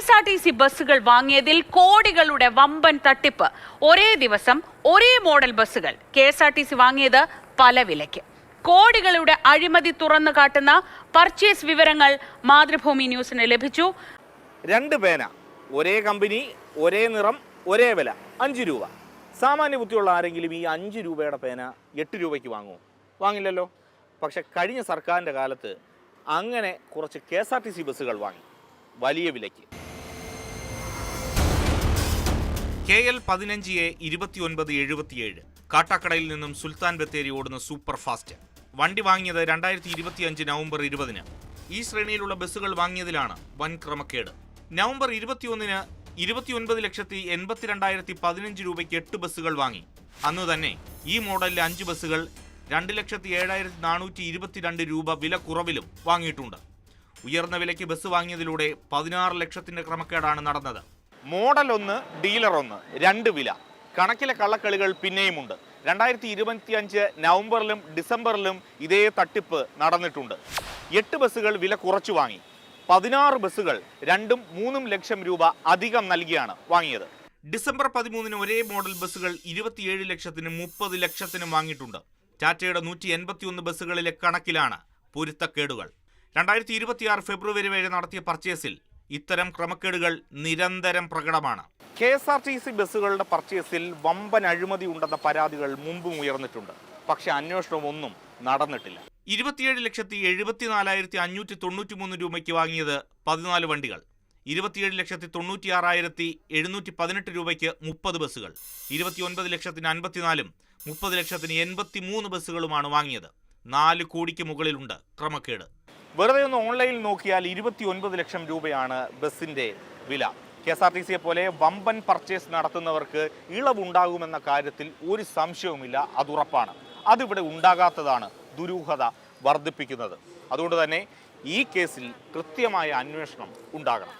KSRTC ബസ്സുകൾ വാങ്ങിയതിൽ കോടികളുടെ വമ്പൻ തട്ടിപ്പ്. ഒരേ ദിവസം ഒരേ മോഡൽ ബസ്സുകൾ KSRTC വാങ്ങിയത് പല വിലയ്ക്ക്. കോടികളുടെ അഴിമതി തുറന്നു കാട്ടുന്ന പർച്ചേസ് വിവരങ്ങൾ മാതൃഭൂമി ന്യൂസിന് ലഭിച്ചു. 2 പേന, ഒരേ കമ്പനി, ഒരേ നിറം, ഒരേ വില, 5 രൂപ. സാമാന്യ ബുദ്ധിയുള്ള ആരെങ്കിലും ഈ 5 രൂപയുടെ പേന 8 രൂപയ്ക്ക് വാങ്ങുമോ? വാങ്ങില്ലല്ലോ. പക്ഷെ കഴിഞ്ഞ സർക്കാരിൻ്റെ കാലത്ത് അങ്ങനെ കുറച്ച് KSRTC ബസ്സുകൾ വാങ്ങി വലിയ വിലയ്ക്ക്. KL 15A 2977 കാട്ടാക്കടയിൽ നിന്നും സുൽത്താൻ ബത്തേരി ഓടുന്ന സൂപ്പർ ഫാസ്റ്റ് വണ്ടി വാങ്ങിയത് 2025 നവംബർ 20-ന്. ഈ ശ്രേണിയിലുള്ള ബസ്സുകൾ വാങ്ങിയതിലാണ് വൻ ക്രമക്കേട്. നവംബർ 21-ന് 29,82,15 രൂപയ്ക്ക് 8 ബസ്സുകൾ വാങ്ങി. അന്ന് തന്നെ ഈ മോഡലിലെ 5 ബസ്സുകൾ 2,07,422 രൂപ വില കുറവിലും വാങ്ങിയിട്ടുണ്ട്. ഉയർന്ന വിലയ്ക്ക് ബസ് വാങ്ങിയതിലൂടെ 16 ലക്ഷത്തിന്റെ ക്രമക്കേടാണ് നടന്നത്. മോഡൽ 1, ഡീലർ 1, 2 വില. കണക്കിലെ കള്ളക്കളികൾ പിന്നെയുമുണ്ട്. 2025 നവംബറിലും ഡിസംബറിലും ഇതേ തട്ടിപ്പ് നടന്നിട്ടുണ്ട്. 8 ബസ്സുകൾ വില കുറച്ചു വാങ്ങി. 16 ബസ്സുകൾ 2-3 ലക്ഷം രൂപ അധികം നൽകിയാണ് വാങ്ങിയത്. ഡിസംബർ 13-ന് ഒരേ മോഡൽ ബസ്സുകൾ 27 ലക്ഷത്തിനും 30 ലക്ഷത്തിനും വാങ്ങിയിട്ടുണ്ട്. ടാറ്റയുടെ 181 ബസ്സുകളിലെ കണക്കിലാണ് പൊരുത്തക്കേടുകൾ. 2026 ഫെബ്രുവരി വരെ നടത്തിയ പർച്ചേസിൽ ഇത്തരം ക്രമക്കേടുകൾ നിരന്തരം പ്രകടമാണ്. KSRTC ബസ്സുകളുടെ പർച്ചേസിൽ വമ്പൻ അഴിമതി ഉണ്ടെന്ന പരാതികൾ മുമ്പും ഉയർന്നിട്ടുണ്ട്. പക്ഷെ അന്വേഷണമൊന്നും നടന്നിട്ടില്ല. 27,74,593 രൂപയ്ക്ക് വാങ്ങിയത് 14 വണ്ടികൾ, 27,96,718 രൂപയ്ക്ക് 30 ബസ്സുകൾ, 29,54,000-നും 30,83 ബസ്സുകളുമാണ് വാങ്ങിയത്. 4 കോടിക്ക് മുകളിലുണ്ട് ക്രമക്കേട്. വെറുതെ ഒന്ന് ഓൺലൈനിൽ നോക്കിയാൽ 29 ലക്ഷം രൂപയാണ് ബസ്സിന്റെ വില. KSRTCയെ പോലെ വമ്പൻ പർച്ചേസ് നടത്തുന്നവർക്ക് ഇളവുണ്ടാകുമെന്ന കാര്യത്തിൽ ഒരു സംശയവുമില്ല, അതുറപ്പാണ്. അതിവിടെ ഉണ്ടാകാത്തതാണ് ദുരൂഹത വർദ്ധിപ്പിക്കുന്നത്. അതുകൊണ്ട് തന്നെ ഈ കേസിൽ കൃത്യമായ അന്വേഷണം ഉണ്ടാകണം.